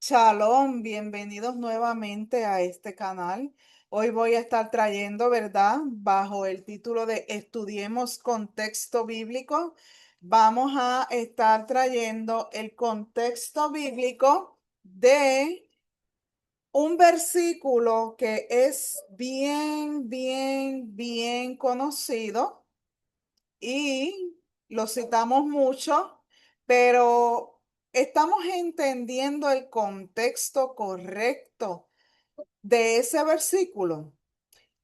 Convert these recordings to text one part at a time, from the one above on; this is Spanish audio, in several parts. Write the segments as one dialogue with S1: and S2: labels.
S1: Shalom, bienvenidos nuevamente a este canal. Hoy voy a estar trayendo, ¿verdad? Bajo el título de Estudiemos contexto bíblico, vamos a estar trayendo el contexto bíblico de un versículo que es bien conocido y lo citamos mucho, pero estamos entendiendo el contexto correcto de ese versículo.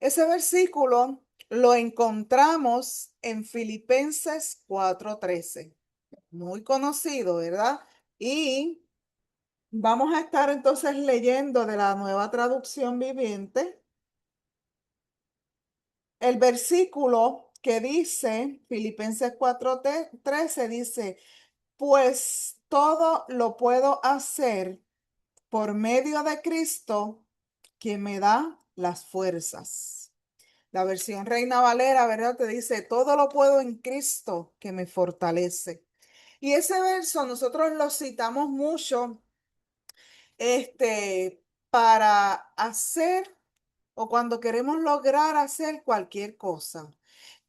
S1: Ese versículo lo encontramos en Filipenses 4:13, muy conocido, ¿verdad? Y vamos a estar entonces leyendo de la Nueva Traducción Viviente el versículo que dice, Filipenses 4:13 dice: pues todo lo puedo hacer por medio de Cristo, que me da las fuerzas. La versión Reina Valera, ¿verdad? Te dice, todo lo puedo en Cristo que me fortalece. Y ese verso nosotros lo citamos mucho, para hacer o cuando queremos lograr hacer cualquier cosa,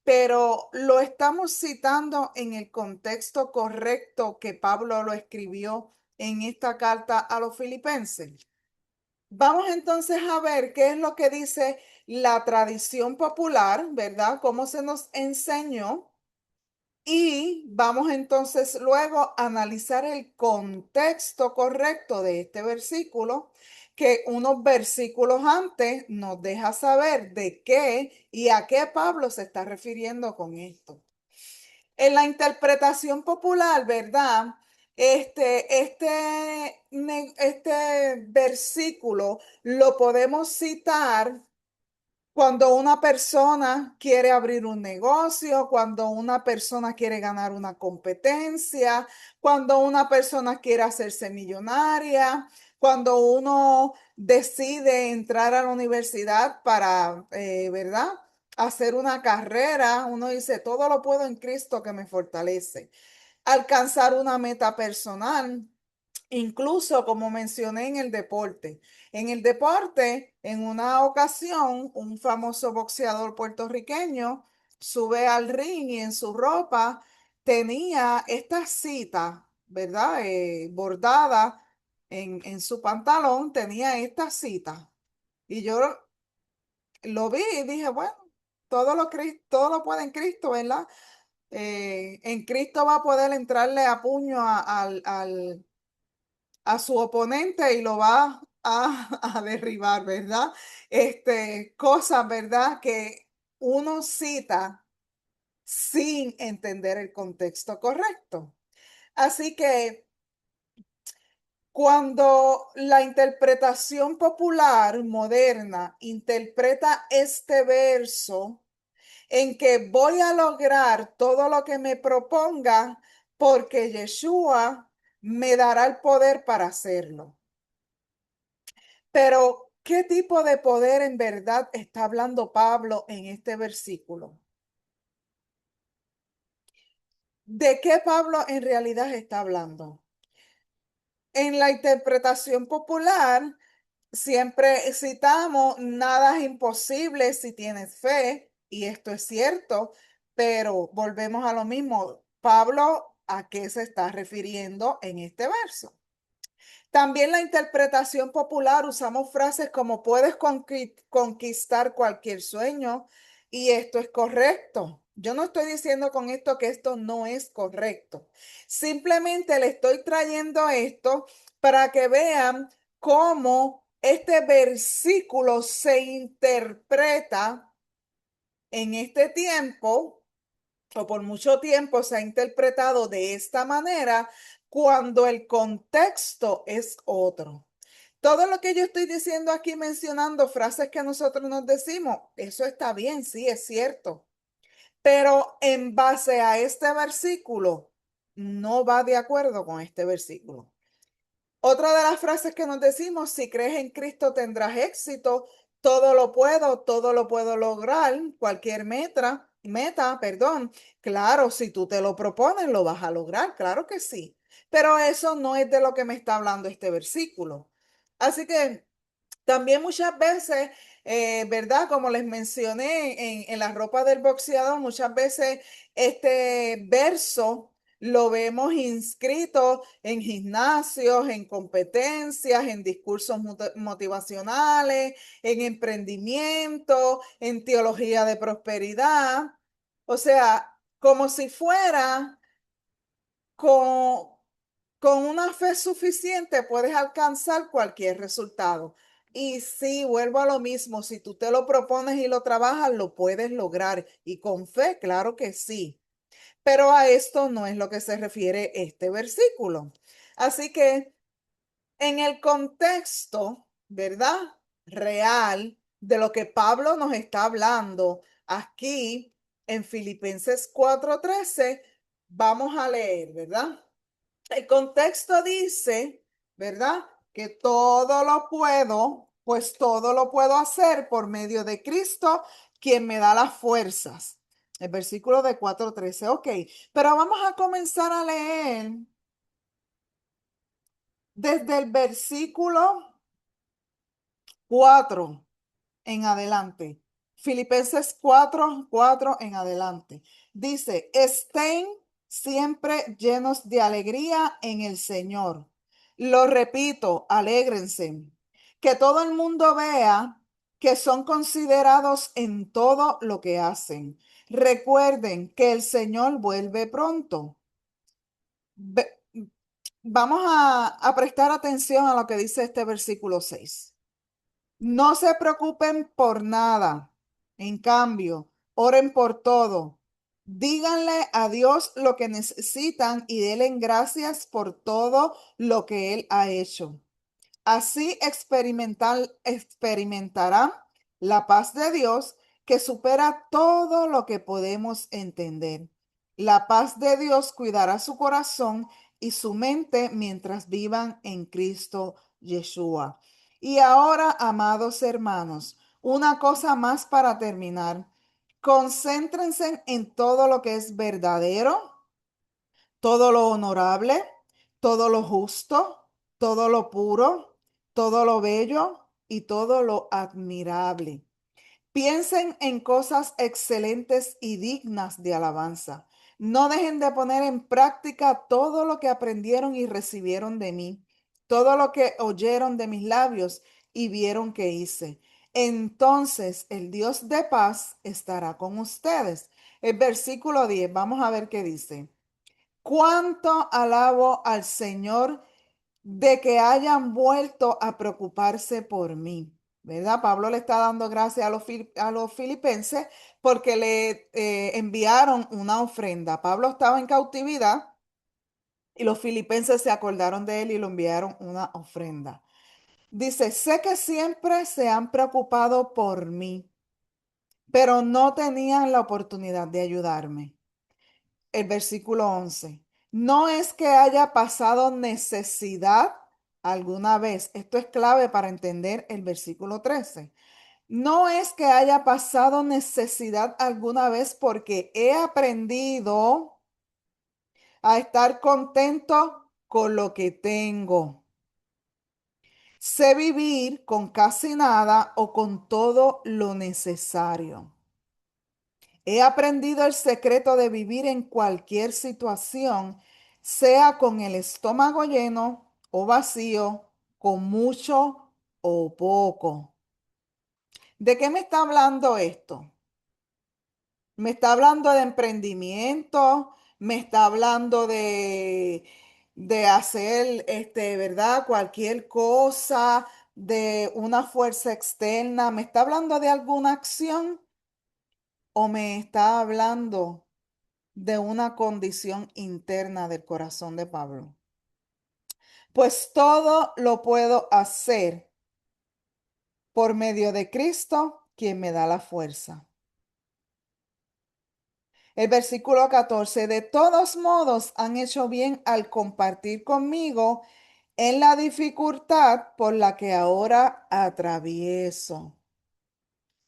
S1: pero lo estamos citando en el contexto correcto que Pablo lo escribió en esta carta a los filipenses. Vamos entonces a ver qué es lo que dice la tradición popular, ¿verdad? Cómo se nos enseñó. Y vamos entonces luego a analizar el contexto correcto de este versículo, que unos versículos antes nos deja saber de qué y a qué Pablo se está refiriendo con esto. En la interpretación popular, ¿verdad? Este versículo lo podemos citar cuando una persona quiere abrir un negocio, cuando una persona quiere ganar una competencia, cuando una persona quiere hacerse millonaria, cuando uno decide entrar a la universidad para, ¿verdad? Hacer una carrera, uno dice, todo lo puedo en Cristo que me fortalece. Alcanzar una meta personal. Incluso, como mencioné en el deporte. En el deporte, en una ocasión, un famoso boxeador puertorriqueño sube al ring y en su ropa tenía esta cita, ¿verdad? Bordada en su pantalón, tenía esta cita. Y yo lo vi y dije, bueno, todo lo puede en Cristo, ¿verdad? En Cristo va a poder entrarle a puño a su oponente y lo va a derribar, ¿verdad? Cosas, ¿verdad? Que uno cita sin entender el contexto correcto. Así que cuando la interpretación popular moderna interpreta este verso en que voy a lograr todo lo que me proponga porque Yeshua me dará el poder para hacerlo. Pero, ¿qué tipo de poder en verdad está hablando Pablo en este versículo? ¿De qué Pablo en realidad está hablando? En la interpretación popular, siempre citamos, nada es imposible si tienes fe, y esto es cierto, pero volvemos a lo mismo. Pablo, ¿a qué se está refiriendo en este verso? También la interpretación popular usamos frases como puedes conquistar cualquier sueño y esto es correcto. Yo no estoy diciendo con esto que esto no es correcto. Simplemente le estoy trayendo esto para que vean cómo este versículo se interpreta en este tiempo o por mucho tiempo se ha interpretado de esta manera cuando el contexto es otro. Todo lo que yo estoy diciendo aquí, mencionando frases que nosotros nos decimos, eso está bien, sí, es cierto, pero en base a este versículo, no va de acuerdo con este versículo. Otra de las frases que nos decimos, si crees en Cristo tendrás éxito, todo lo puedo lograr, cualquier meta, perdón. Claro, si tú te lo propones, lo vas a lograr, claro que sí. Pero eso no es de lo que me está hablando este versículo. Así que también muchas veces, ¿verdad? Como les mencioné en la ropa del boxeador, muchas veces este verso lo vemos inscrito en gimnasios, en competencias, en discursos motivacionales, en emprendimiento, en teología de prosperidad. O sea, como si fuera con, con una fe suficiente puedes alcanzar cualquier resultado. Y sí, vuelvo a lo mismo, si tú te lo propones y lo trabajas, lo puedes lograr. Y con fe, claro que sí. Pero a esto no es lo que se refiere este versículo. Así que en el contexto, ¿verdad? Real de lo que Pablo nos está hablando aquí en Filipenses 4:13, vamos a leer, ¿verdad? El contexto dice, ¿verdad? Que todo lo puedo, pues todo lo puedo hacer por medio de Cristo, quien me da las fuerzas. El versículo de 4:13, ok, pero vamos a comenzar a leer desde el versículo 4 en adelante. Filipenses 4:4 en adelante. Dice, estén siempre llenos de alegría en el Señor. Lo repito, alégrense. Que todo el mundo vea que son considerados en todo lo que hacen. Recuerden que el Señor vuelve pronto. Ve- Vamos a prestar atención a lo que dice este versículo 6. No se preocupen por nada. En cambio, oren por todo. Díganle a Dios lo que necesitan y denle gracias por todo lo que Él ha hecho. Así experimentarán la paz de Dios que supera todo lo que podemos entender. La paz de Dios cuidará su corazón y su mente mientras vivan en Cristo Yeshua. Y ahora, amados hermanos, una cosa más para terminar. Concéntrense en todo lo que es verdadero, todo lo honorable, todo lo justo, todo lo puro, todo lo bello y todo lo admirable. Piensen en cosas excelentes y dignas de alabanza. No dejen de poner en práctica todo lo que aprendieron y recibieron de mí, todo lo que oyeron de mis labios y vieron que hice. Entonces el Dios de paz estará con ustedes. El versículo 10, vamos a ver qué dice. Cuánto alabo al Señor de que hayan vuelto a preocuparse por mí, ¿verdad? Pablo le está dando gracias a los filipenses porque le enviaron una ofrenda. Pablo estaba en cautividad y los filipenses se acordaron de él y le enviaron una ofrenda. Dice, sé que siempre se han preocupado por mí, pero no tenían la oportunidad de ayudarme. El versículo 11. No es que haya pasado necesidad alguna vez. Esto es clave para entender el versículo 13. No es que haya pasado necesidad alguna vez porque he aprendido a estar contento con lo que tengo. Sé vivir con casi nada o con todo lo necesario. He aprendido el secreto de vivir en cualquier situación, sea con el estómago lleno o vacío, con mucho o poco. ¿De qué me está hablando esto? Me está hablando de emprendimiento, me está hablando de hacer, ¿verdad? Cualquier cosa, de una fuerza externa. ¿Me está hablando de alguna acción o me está hablando de una condición interna del corazón de Pablo? Pues todo lo puedo hacer por medio de Cristo, quien me da la fuerza. El versículo 14, de todos modos han hecho bien al compartir conmigo en la dificultad por la que ahora atravieso.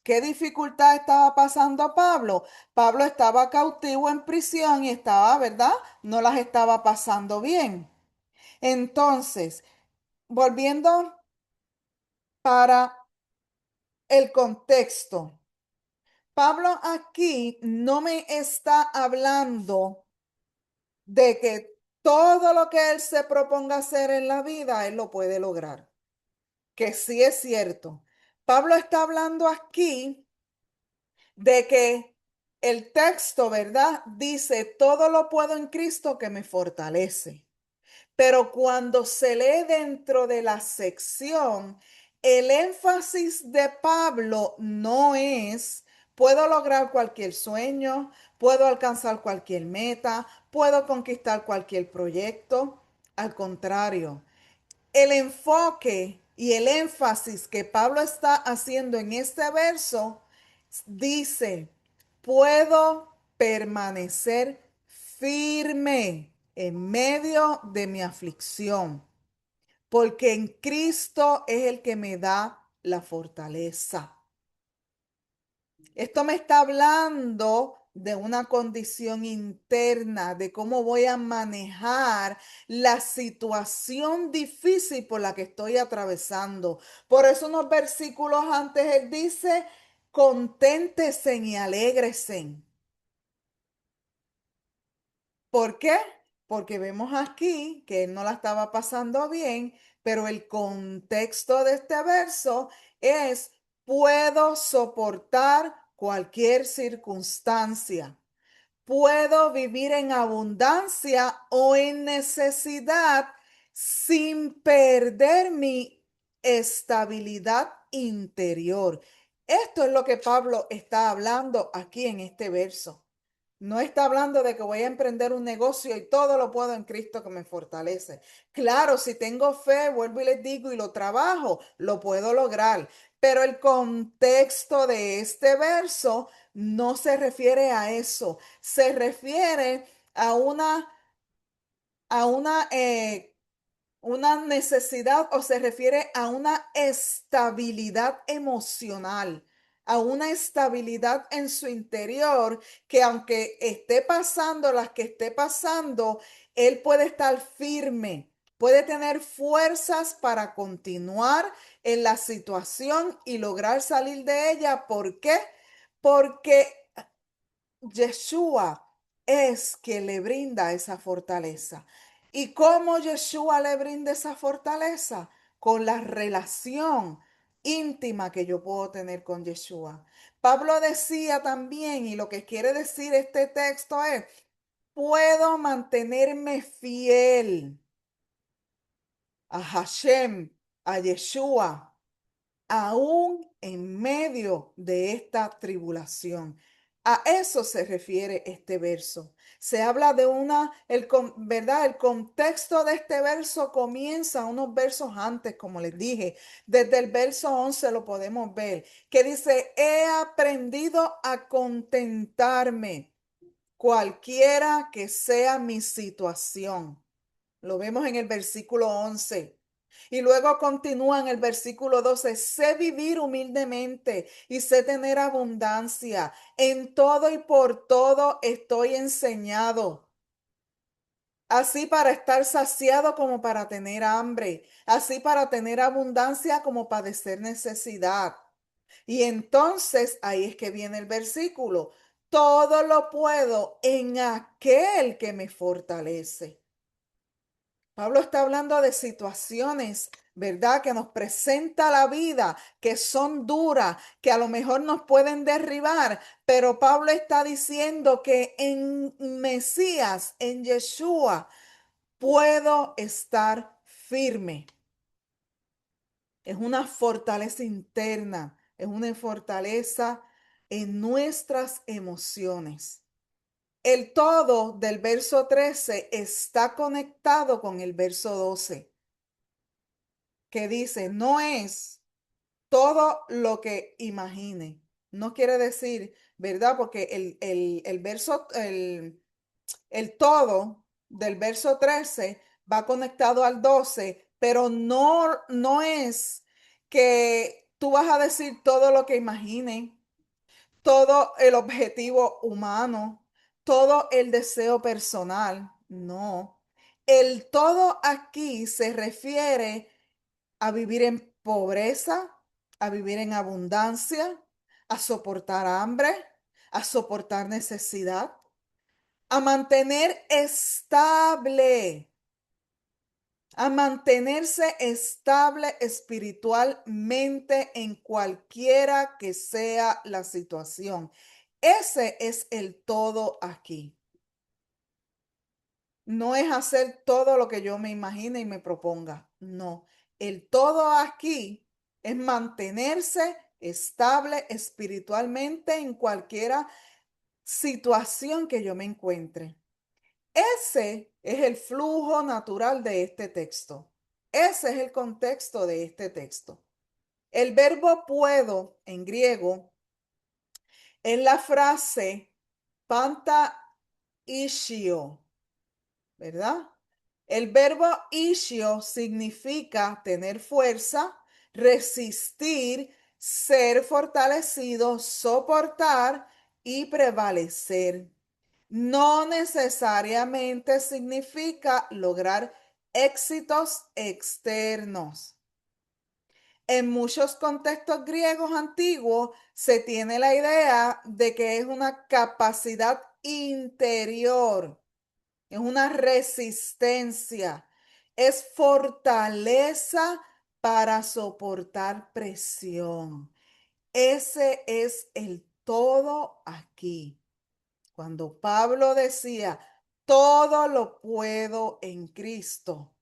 S1: ¿Qué dificultad estaba pasando Pablo? Pablo estaba cautivo en prisión y estaba, ¿verdad? No las estaba pasando bien. Entonces, volviendo para el contexto, Pablo aquí no me está hablando de que todo lo que él se proponga hacer en la vida, él lo puede lograr, que sí es cierto. Pablo está hablando aquí de que el texto, ¿verdad? Dice, todo lo puedo en Cristo que me fortalece. Pero cuando se lee dentro de la sección, el énfasis de Pablo no es, puedo lograr cualquier sueño, puedo alcanzar cualquier meta, puedo conquistar cualquier proyecto. Al contrario, el enfoque y el énfasis que Pablo está haciendo en este verso dice, puedo permanecer firme en medio de mi aflicción, porque en Cristo es el que me da la fortaleza. Esto me está hablando de una condición interna, de cómo voy a manejar la situación difícil por la que estoy atravesando. Por eso unos versículos antes él dice, conténtese y alégrese. ¿Por qué? Porque vemos aquí que él no la estaba pasando bien, pero el contexto de este verso es, puedo soportar cualquier circunstancia. Puedo vivir en abundancia o en necesidad sin perder mi estabilidad interior. Esto es lo que Pablo está hablando aquí en este verso. No está hablando de que voy a emprender un negocio y todo lo puedo en Cristo que me fortalece. Claro, si tengo fe, vuelvo y les digo, y lo trabajo, lo puedo lograr. Pero el contexto de este verso no se refiere a eso. Se refiere a una necesidad o se refiere a una estabilidad emocional, a una estabilidad en su interior que aunque esté pasando las que esté pasando, él puede estar firme, puede tener fuerzas para continuar en la situación y lograr salir de ella. ¿Por qué? Porque Yeshua es quien le brinda esa fortaleza. ¿Y cómo Yeshua le brinda esa fortaleza? Con la relación íntima que yo puedo tener con Yeshua. Pablo decía también, y lo que quiere decir este texto es, puedo mantenerme fiel a Hashem, a Yeshua, aún en medio de esta tribulación. A eso se refiere este verso. Se habla de ¿verdad? El contexto de este verso comienza unos versos antes, como les dije. Desde el verso 11 lo podemos ver, que dice, he aprendido a contentarme cualquiera que sea mi situación. Lo vemos en el versículo 11. Y luego continúa en el versículo 12, sé vivir humildemente y sé tener abundancia. En todo y por todo estoy enseñado. Así para estar saciado como para tener hambre. Así para tener abundancia como padecer necesidad. Y entonces ahí es que viene el versículo. Todo lo puedo en aquel que me fortalece. Pablo está hablando de situaciones, ¿verdad? Que nos presenta la vida, que son duras, que a lo mejor nos pueden derribar, pero Pablo está diciendo que en Mesías, en Yeshua, puedo estar firme. Es una fortaleza interna, es una fortaleza en nuestras emociones. El todo del verso 13 está conectado con el verso 12, que dice, no es todo lo que imagine. No quiere decir, ¿verdad? Porque el todo del verso 13 va conectado al 12, pero no es que tú vas a decir todo lo que imagine, todo el objetivo humano, todo el deseo personal. No. El todo aquí se refiere a vivir en pobreza, a vivir en abundancia, a soportar hambre, a soportar necesidad, a mantener estable, a mantenerse estable espiritualmente en cualquiera que sea la situación. Ese es el todo aquí. No es hacer todo lo que yo me imagine y me proponga. No, el todo aquí es mantenerse estable espiritualmente en cualquiera situación que yo me encuentre. Ese es el flujo natural de este texto. Ese es el contexto de este texto. El verbo puedo en griego es la frase panta ishio, ¿verdad? El verbo ishio significa tener fuerza, resistir, ser fortalecido, soportar y prevalecer. No necesariamente significa lograr éxitos externos. En muchos contextos griegos antiguos se tiene la idea de que es una capacidad interior, es una resistencia, es fortaleza para soportar presión. Ese es el todo aquí. Cuando Pablo decía, todo lo puedo en Cristo,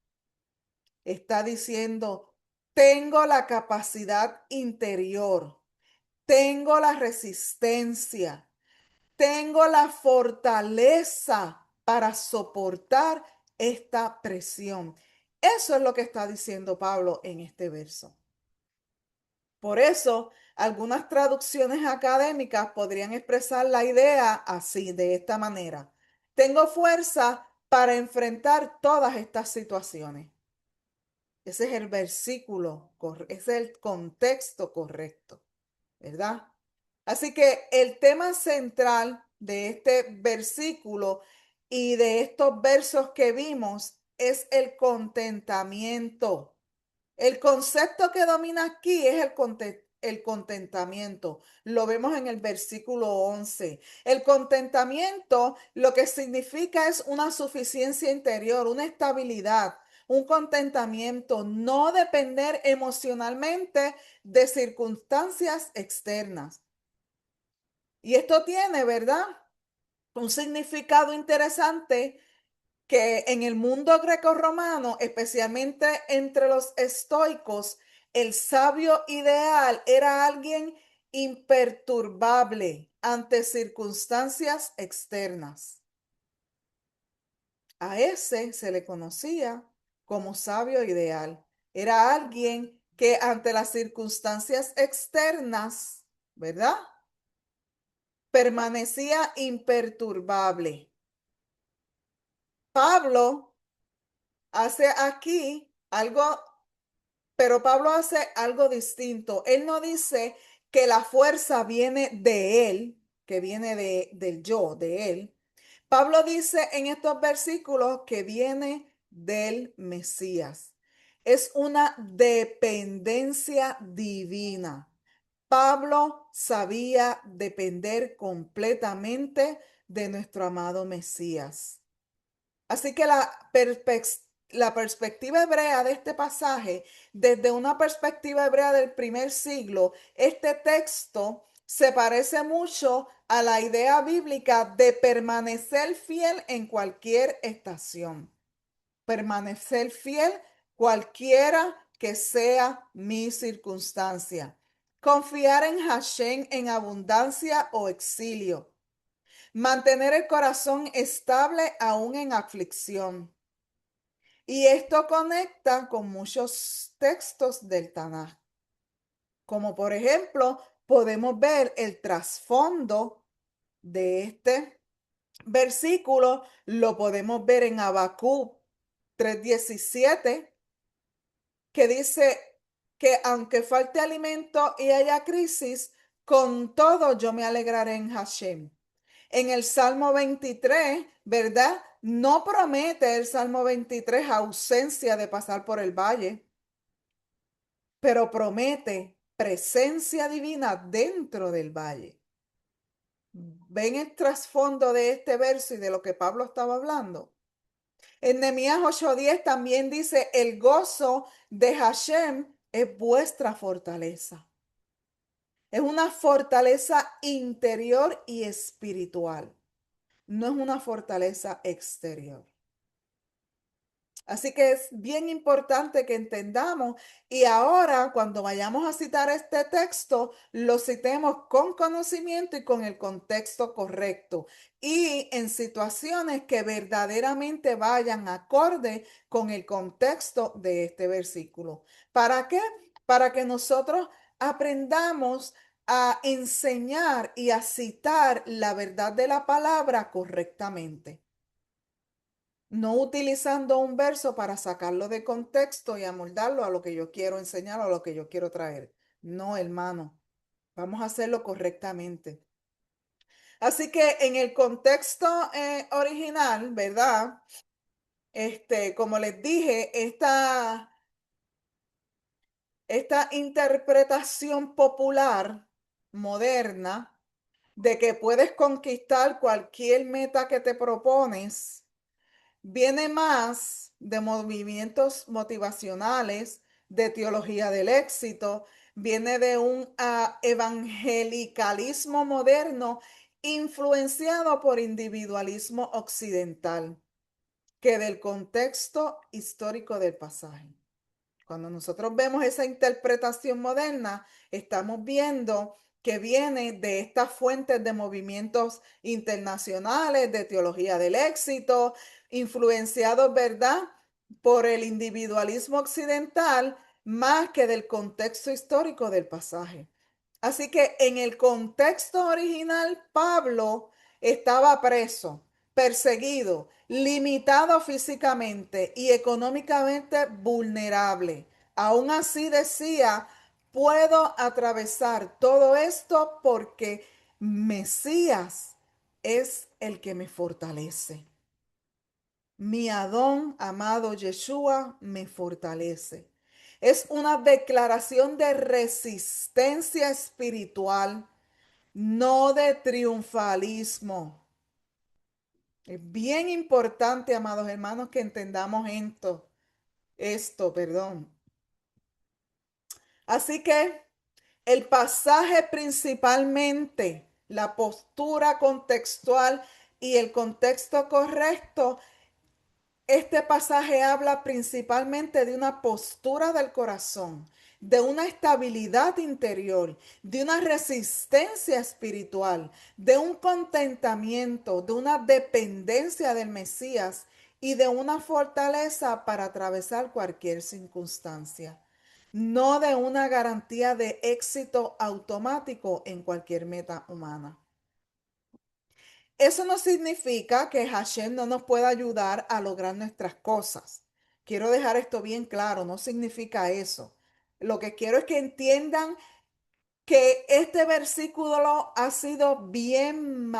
S1: está diciendo, tengo la capacidad interior, tengo la resistencia, tengo la fortaleza para soportar esta presión. Eso es lo que está diciendo Pablo en este verso. Por eso, algunas traducciones académicas podrían expresar la idea así, de esta manera. Tengo fuerza para enfrentar todas estas situaciones. Ese es el versículo, ese es el contexto correcto, ¿verdad? Así que el tema central de este versículo y de estos versos que vimos es el contentamiento. El concepto que domina aquí es el contentamiento. Lo vemos en el versículo 11. El contentamiento lo que significa es una suficiencia interior, una estabilidad, un contentamiento, no depender emocionalmente de circunstancias externas. Y esto tiene, ¿verdad? Un significado interesante que en el mundo grecorromano, especialmente entre los estoicos, el sabio ideal era alguien imperturbable ante circunstancias externas. A ese se le conocía como sabio ideal. Era alguien que ante las circunstancias externas, ¿verdad? Permanecía imperturbable. Pablo hace aquí algo, pero Pablo hace algo distinto. Él no dice que la fuerza viene de él, que viene del yo, de él. Pablo dice en estos versículos que viene del Mesías. Es una dependencia divina. Pablo sabía depender completamente de nuestro amado Mesías. Así que la perspectiva hebrea de este pasaje, desde una perspectiva hebrea del primer siglo, este texto se parece mucho a la idea bíblica de permanecer fiel en cualquier estación. Permanecer fiel cualquiera que sea mi circunstancia. Confiar en Hashem en abundancia o exilio. Mantener el corazón estable aún en aflicción. Y esto conecta con muchos textos del Tanaj. Como por ejemplo, podemos ver el trasfondo de este versículo, lo podemos ver en Habacuc 3:17, que dice que aunque falte alimento y haya crisis, con todo yo me alegraré en Hashem. En el Salmo 23, ¿verdad? No promete el Salmo 23 ausencia de pasar por el valle, pero promete presencia divina dentro del valle. ¿Ven el trasfondo de este verso y de lo que Pablo estaba hablando? En Nehemías 8:10 también dice, el gozo de Hashem es vuestra fortaleza. Es una fortaleza interior y espiritual. No es una fortaleza exterior. Así que es bien importante que entendamos y ahora cuando vayamos a citar este texto, lo citemos con conocimiento y con el contexto correcto y en situaciones que verdaderamente vayan acorde con el contexto de este versículo. ¿Para qué? Para que nosotros aprendamos a enseñar y a citar la verdad de la palabra correctamente. No utilizando un verso para sacarlo de contexto y amoldarlo a lo que yo quiero enseñar o a lo que yo quiero traer. No, hermano, vamos a hacerlo correctamente. Así que en el contexto original, ¿verdad? Como les dije, esta interpretación popular, moderna, de que puedes conquistar cualquier meta que te propones, viene más de movimientos motivacionales, de teología del éxito, viene de un evangelicalismo moderno influenciado por individualismo occidental, que del contexto histórico del pasaje. Cuando nosotros vemos esa interpretación moderna, estamos viendo que viene de estas fuentes de movimientos internacionales, de teología del éxito, influenciados, ¿verdad?, por el individualismo occidental, más que del contexto histórico del pasaje. Así que en el contexto original, Pablo estaba preso, perseguido, limitado físicamente y económicamente vulnerable. Aún así decía, puedo atravesar todo esto porque Mesías es el que me fortalece. Mi Adón amado Yeshua me fortalece. Es una declaración de resistencia espiritual, no de triunfalismo. Es bien importante, amados hermanos, que entendamos esto. Así que el pasaje principalmente, la postura contextual y el contexto correcto, este pasaje habla principalmente de una postura del corazón, de una estabilidad interior, de una resistencia espiritual, de un contentamiento, de una dependencia del Mesías y de una fortaleza para atravesar cualquier circunstancia, no de una garantía de éxito automático en cualquier meta humana. Eso no significa que Hashem no nos pueda ayudar a lograr nuestras cosas. Quiero dejar esto bien claro, no significa eso. Lo que quiero es que entiendan que este versículo ha sido bien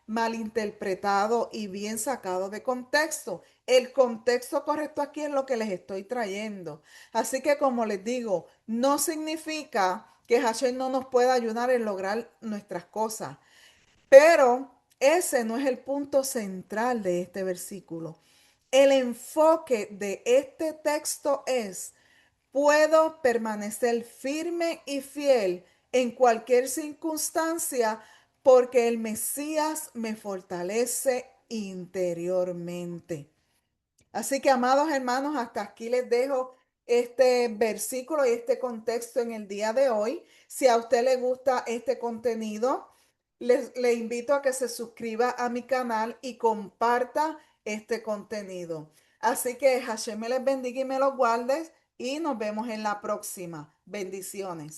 S1: malinterpretado y bien sacado de contexto. El contexto correcto aquí es lo que les estoy trayendo. Así que como les digo, no significa que Hashem no nos pueda ayudar en lograr nuestras cosas. Pero ese no es el punto central de este versículo. El enfoque de este texto es, puedo permanecer firme y fiel en cualquier circunstancia porque el Mesías me fortalece interiormente. Así que, amados hermanos, hasta aquí les dejo este versículo y este contexto en el día de hoy. Si a usted le gusta este contenido, le invito a que se suscriba a mi canal y comparta este contenido. Así que Hashem me les bendiga y me los guarde y nos vemos en la próxima. Bendiciones.